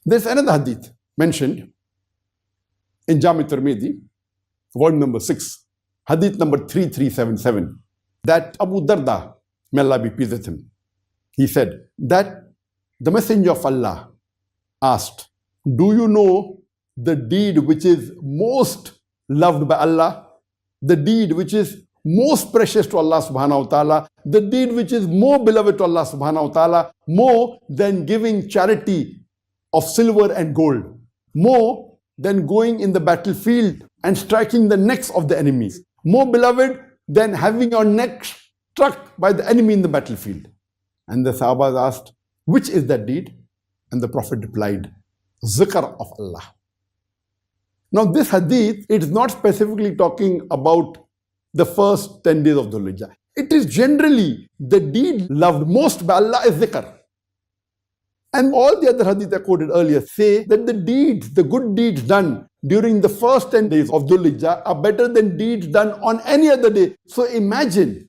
There's another hadith mentioned in Jami Tirmidhi, volume number 6, hadith number 3377, that Abu Darda, may Allah be pleased with him, he said that the Messenger of Allah asked, do you know the deed which is most loved by Allah, the deed which is most precious to Allah subhanahu wa ta'ala, the deed which is more beloved to Allah subhanahu wa ta'ala, more than giving charity of silver and gold, more than going in the battlefield and striking the necks of the enemies, more beloved than having your neck struck by the enemy in the battlefield? And the Sahabas asked, which is that deed? And the Prophet replied, Zikr of Allah. Now this hadith, it is not specifically talking about the first 10 days of Dhul Hijjah. It is generally the deed loved most by Allah is Dhikr. And all the other hadith I quoted earlier say that the deeds, the good deeds done during the first 10 days of Dhul Hijjah are better than deeds done on any other day. So imagine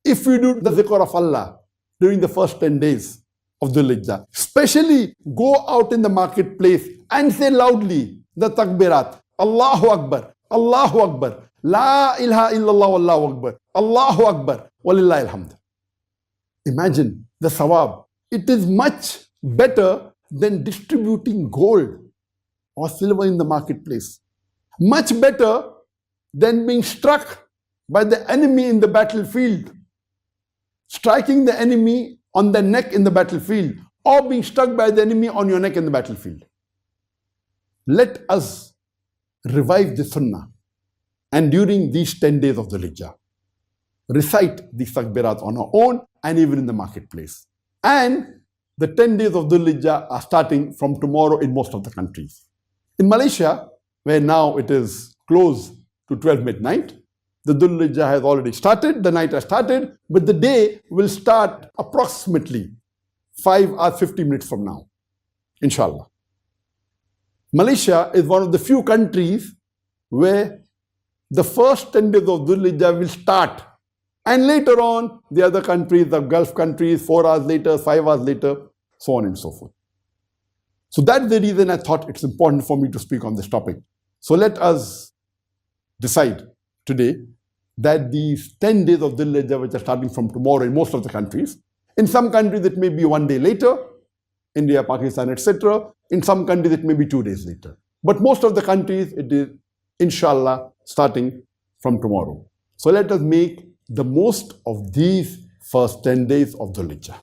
if we do the Dhikr of Allah during the first 10 days of Dhul Hijjah, especially go out in the marketplace and say loudly the Takbeerat, Allahu Akbar, Allahu Akbar, La ilaha illallah wallahu akbar, Allahu Akbar, walillahi alhamd. Imagine the sawab. It is much better than distributing gold or silver in the marketplace. Much better than being struck by the enemy in the battlefield, striking the enemy on the neck in the battlefield, or being struck by the enemy on your neck in the battlefield. Let us revive the sunnah. And during these 10 days of Dhul Hijjah, recite these takbirat on our own and even in the marketplace. And the 10 days of Dhul Hijjah are starting from tomorrow in most of the countries. In Malaysia, where now it is close to 12 midnight, the Dhul Hijjah has already started, the night has started, but the day will start approximately 5 or 50 minutes from now, inshallah. Malaysia is one of the few countries where the first 10 days of Dhul Hijjah will start, and later on the other countries, the Gulf countries, 4 hours later, 5 hours later, so on and so forth. So that's the reason I thought it's important for me to speak on this topic. So let us decide today that these 10 days of Dhul Hijjah, which are starting from tomorrow in most of the countries, in some countries it may be 1 day later, India, Pakistan, etc. In some countries it may be 2 days later. But most of the countries it is, inshallah, starting from tomorrow. So let us make the most of these first 10 days of Dhul Hijjah.